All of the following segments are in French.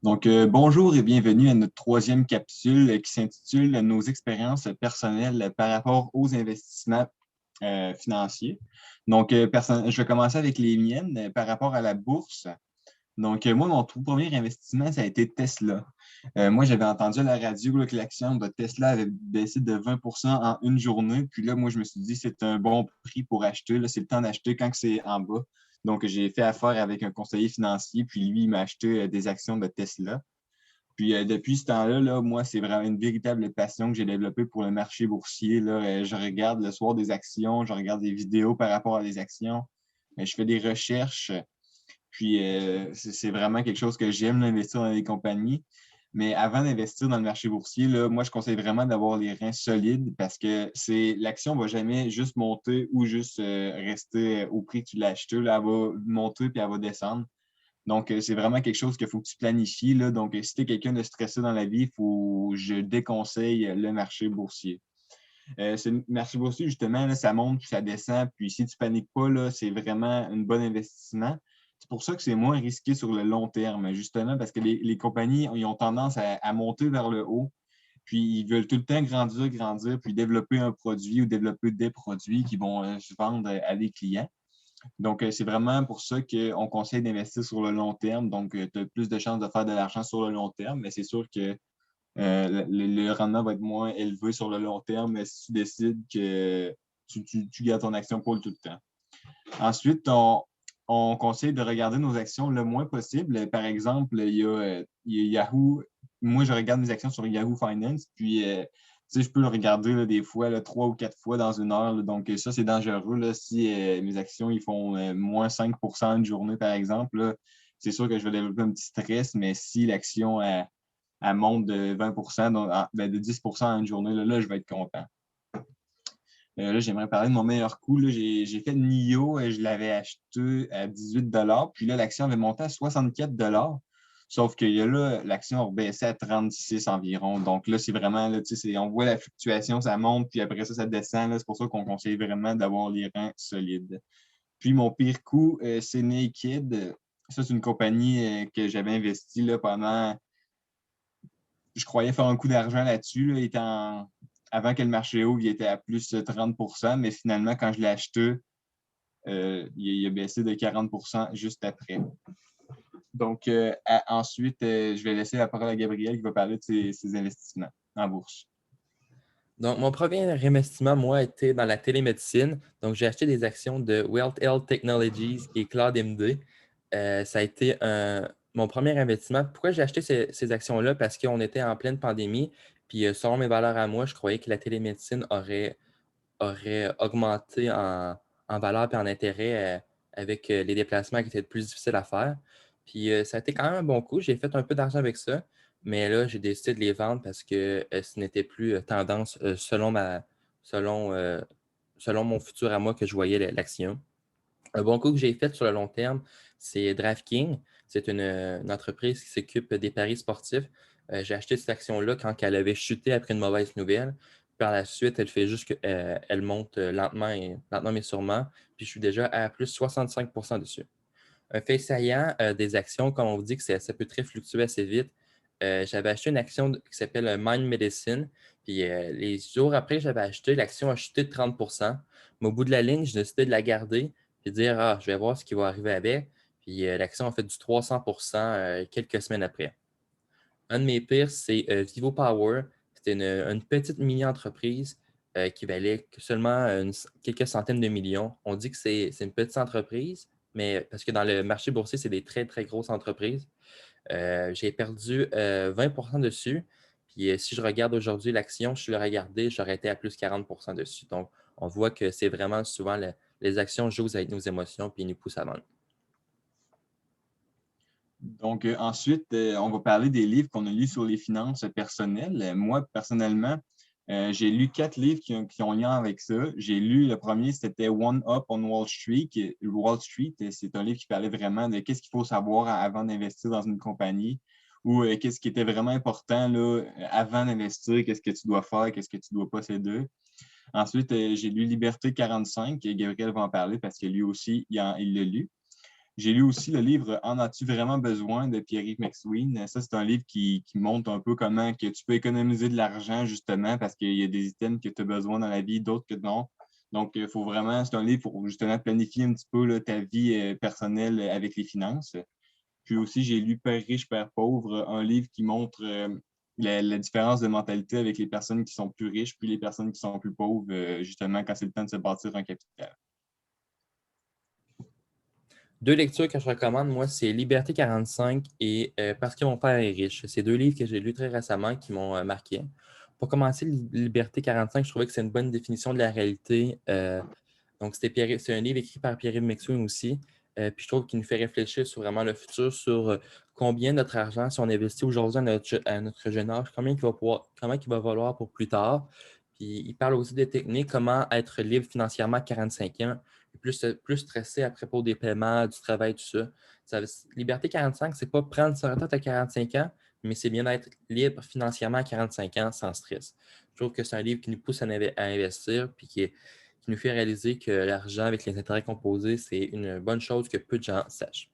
Bonjour et bienvenue à notre troisième capsule qui s'intitule Nos expériences personnelles par rapport aux investissements financiers. Je vais commencer avec les miennes par rapport à la bourse. Moi, mon tout premier investissement, ça a été Tesla. Moi, j'avais entendu à la radio là, que l'action de Tesla avait baissé de 20 en une journée. Puis là, moi, je me suis dit, c'est un bon prix pour acheter. Là, c'est le temps d'acheter quand c'est en bas. Donc, j'ai fait affaire avec un conseiller financier, puis lui, il m'a acheté des actions de Tesla. Puis depuis ce temps-là, là, moi, c'est vraiment une véritable passion que j'ai développée pour le marché boursier. Là. Je regarde le soir des actions, je regarde des vidéos par rapport à des actions, je fais des recherches. Puis c'est vraiment quelque chose que j'aime, d'investir dans les compagnies. Mais avant d'investir dans le marché boursier, là, moi, je conseille vraiment d'avoir les reins solides parce que l'action ne va jamais juste monter ou juste rester au prix que tu l'as acheté. Là, elle va monter puis elle va descendre. Donc, c'est vraiment quelque chose qu'il faut que tu planifies. Là. Donc, si tu es quelqu'un de stressé dans la vie, je déconseille le marché boursier. Le marché boursier, justement, là, ça monte puis ça descend. Puis si tu ne paniques pas, là, c'est vraiment un bon investissement. C'est pour ça que c'est moins risqué sur le long terme, justement, parce que les compagnies ils ont tendance à monter vers le haut. Puis ils veulent tout le temps grandir, grandir, puis développer un produit ou développer des produits qui vont se vendre à des clients. Donc, c'est vraiment pour ça qu'on conseille d'investir sur le long terme. Donc, tu as plus de chances de faire de l'argent sur le long terme, mais c'est sûr que le rendement va être moins élevé sur le long terme si tu décides que tu gardes ton action pour tout le temps. Ensuite, on conseille de regarder nos actions le moins possible. Par exemple, il y a Yahoo. Moi, je regarde mes actions sur Yahoo Finance, puis je peux le regarder là, des fois, là, 3 ou 4 fois dans une heure. Là. Donc, ça, c'est dangereux. Là, si mes actions ils font moins 5 une journée, par exemple, là, c'est sûr que je vais développer un petit stress, mais si l'action elle monte de 20 donc, de 10 en une journée, là, je vais être content. Là, j'aimerais parler de mon meilleur coup. Là, j'ai fait NIO, et je l'avais acheté à 18 puis là, l'action avait monté à 64 sauf que là, l'action a rebaissé à 36 environ. Donc là, c'est vraiment, là, on voit la fluctuation, ça monte, puis après ça, ça descend. Là, c'est pour ça qu'on conseille vraiment d'avoir les reins solides. Puis mon pire coup, c'est Naked. Ça, c'est une compagnie que j'avais investie là, pendant je croyais faire un coup d'argent là-dessus. Là, avant que le marché ouvre, il était à plus 30 mais finalement, quand je l'ai acheté, il a baissé de 40 juste après. Donc, ensuite, je vais laisser la parole à Gabriel qui va parler de ses investissements en bourse. Donc, mon premier investissement, moi, était dans la télémédecine. Donc, j'ai acheté des actions de Wealth Health Technologies et CloudMD. Ça a été mon premier investissement. Pourquoi j'ai acheté ces actions-là? Parce qu'on était en pleine pandémie. Puis, selon mes valeurs à moi, je croyais que la télémédecine aurait augmenté en valeur et en intérêt avec les déplacements qui étaient plus difficiles à faire. Puis, ça a été quand même un bon coup. J'ai fait un peu d'argent avec ça. Mais là, j'ai décidé de les vendre parce que ce n'était plus tendance selon, euh, selon mon futur à moi que je voyais l'action. Un bon coup que j'ai fait sur le long terme, c'est DraftKings. C'est une entreprise qui s'occupe des paris sportifs. J'ai acheté cette action-là quand elle avait chuté après une mauvaise nouvelle. Par la suite, elle fait juste qu'elle monte lentement mais sûrement. Puis je suis déjà à plus 65 dessus. Un fait saillant des actions, comme on vous dit que ça peut très fluctuer assez vite. J'avais acheté une action qui s'appelle Mind Medicine. Puis les jours après, j'avais acheté, l'action a chuté de 30 mais au bout de la ligne, j'ai décidé de la garder et de dire, je vais voir ce qui va arriver avec. Puis l'action a fait du 300 quelques semaines après. Un de mes pires, c'est Vivo Power. C'était une petite mini-entreprise qui valait seulement quelques centaines de millions. On dit que c'est une petite entreprise, mais parce que dans le marché boursier, c'est des très, très grosses entreprises. J'ai perdu 20 dessus. Puis si je regarde aujourd'hui l'action, je l'ai regardé, j'aurais été à plus 40 dessus. Donc, on voit que c'est vraiment souvent les actions jouent avec nos émotions puis ils nous poussent à vendre. Donc, ensuite, on va parler des livres qu'on a lus sur les finances personnelles. Moi, personnellement, j'ai lu 4 livres qui ont lien avec ça. J'ai lu le premier, c'était One Up on Wall Street. Wall Street, c'est un livre qui parlait vraiment de qu'est-ce qu'il faut savoir avant d'investir dans une compagnie ou qu'est-ce qui était vraiment important là, avant d'investir, qu'est-ce que tu dois faire, qu'est-ce que tu ne dois pas céder. Ensuite, j'ai lu Liberté 45, et Gabriel va en parler parce que lui aussi, il l'a lu. J'ai lu aussi le livre « En as-tu vraiment besoin » de Pierre-Yves McSween. Ça, c'est un livre qui montre un peu comment que tu peux économiser de l'argent, justement, parce qu'il y a des items que tu as besoin dans la vie, d'autres que non. Donc, il faut vraiment, c'est un livre pour justement planifier un petit peu là, ta vie personnelle avec les finances. Puis aussi, j'ai lu Père riche, Père pauvre, un livre qui montre la différence de mentalité avec les personnes qui sont plus riches, puis les personnes qui sont plus pauvres, justement, quand c'est le temps de se bâtir un capital. Deux lectures que je recommande, moi, c'est Liberté 45 et Parce que mon père est riche. C'est deux livres que j'ai lus très récemment qui m'ont marqué. Pour commencer, Liberté 45, je trouvais que c'est une bonne définition de la réalité. Donc, c'est un livre écrit par Pierre-Yves McSween aussi. Puis je trouve qu'il nous fait réfléchir sur vraiment le futur, sur combien notre argent, si on investit aujourd'hui à notre jeune âge, comment il va valoir pour plus tard. Puis il parle aussi des techniques, comment être libre financièrement à 45 ans, et plus stressé à propos des paiements, du travail, tout ça. Liberté 45, c'est pas prendre sa retraite à 45 ans, mais c'est bien d'être libre financièrement à 45 ans sans stress. Je trouve que c'est un livre qui nous pousse à investir, puis qui nous fait réaliser que l'argent avec les intérêts composés, c'est une bonne chose que peu de gens sachent.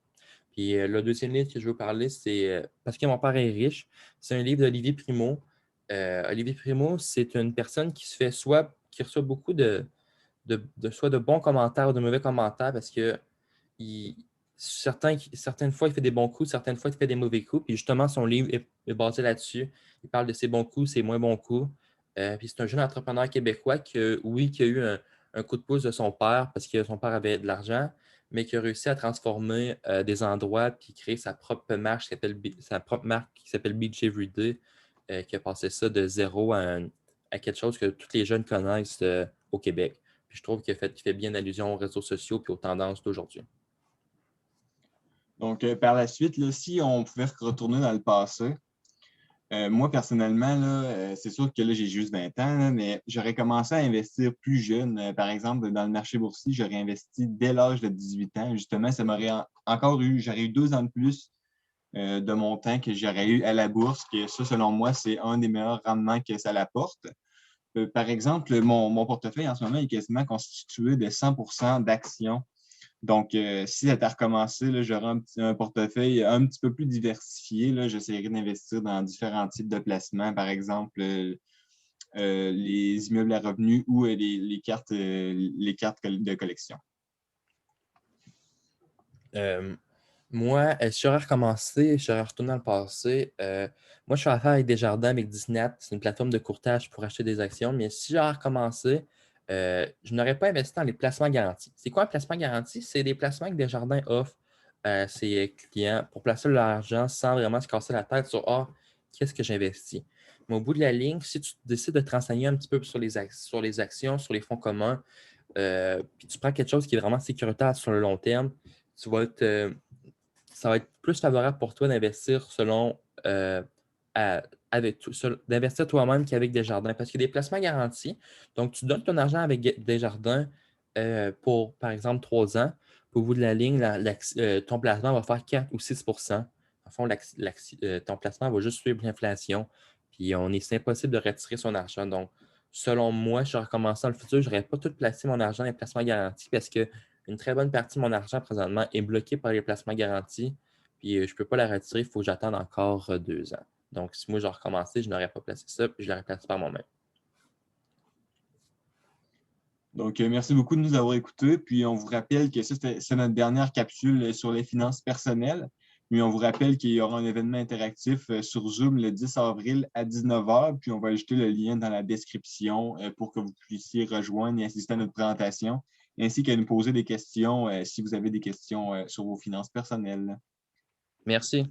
Puis le deuxième livre que je veux parler, c'est Parce que mon père est riche. C'est un livre d'Olivier Primo. Olivier Primo, c'est une personne qui reçoit beaucoup soit de bons commentaires ou de mauvais commentaires parce que il, certaines fois, il fait des bons coups, certaines fois, il fait des mauvais coups. Puis justement, son livre est basé là-dessus. Il parle de ses bons coups, ses moins bons coups. Puis c'est un jeune entrepreneur québécois qui a eu un coup de pouce de son père parce que son père avait de l'argent, mais qui a réussi à transformer des endroits puis créer sa propre marque qui s'appelle Beach Everyday, qui a passé ça de zéro à quelque chose que tous les jeunes connaissent au Québec. Puis je trouve qu'il fait bien allusion aux réseaux sociaux et aux tendances d'aujourd'hui. Donc, par la suite, là, si on pouvait retourner dans le passé, moi, personnellement, là, c'est sûr que là, j'ai juste 20 ans, là, mais j'aurais commencé à investir plus jeune. Par exemple, dans le marché boursier, j'aurais investi dès l'âge de 18 ans. Justement, j'aurais eu 2 ans de plus de mon temps que j'aurais eu à la bourse, que ça, selon moi, c'est un des meilleurs rendements que ça apporte. Par exemple, mon portefeuille en ce moment est quasiment constitué de 100% d'actions. Donc, si ça t'a recommencé, j'aurais un portefeuille un petit peu plus diversifié. J'essaierai d'investir dans différents types de placements, par exemple les immeubles à revenus ou les cartes de collection. Moi, si j'aurais recommencé, si j'aurais retourné dans le passé, moi, je suis à affaire avec Desjardins, avec Disney. C'est une plateforme de courtage pour acheter des actions. Mais si j'aurais recommencé, je n'aurais pas investi dans les placements garantis. C'est quoi un placement garanti? C'est des placements que Desjardins offre à ses clients pour placer leur argent sans vraiment se casser la tête sur qu'est-ce que j'investis. Mais au bout de la ligne, si tu décides de te renseigner un petit peu sur les actions, sur les fonds communs, puis tu prends quelque chose qui est vraiment sécuritaire sur le long terme, tu vas être ça va être plus favorable pour toi d'investir d'investir toi-même qu'avec Desjardins. Parce qu'il y a des placements garantis. Donc, tu donnes ton argent avec Desjardins pour, par exemple, 3 ans. Puis au bout de la ligne, ton placement va faire 4 ou 6 En fond, ton placement va juste suivre l'inflation. Puis c'est impossible de retirer son argent. Donc, selon moi, je recommençais dans le futur, je n'aurais pas tout placé mon argent dans les placements garantis parce que une très bonne partie de mon argent présentement est bloquée par les placements garantis. Puis je ne peux pas la retirer, il faut que j'attende encore 2 ans. Donc, si moi, je recommençais, je n'aurais pas placé ça, puis je l'aurais placé par moi-même. Donc, merci beaucoup de nous avoir écoutés. Puis, on vous rappelle que ça, c'est notre dernière capsule sur les finances personnelles. Mais on vous rappelle qu'il y aura un événement interactif sur Zoom le 10 avril à 19h. Puis, on va ajouter le lien dans la description pour que vous puissiez rejoindre et assister à notre présentation, ainsi qu'à nous poser des questions si vous avez des questions sur vos finances personnelles. Merci.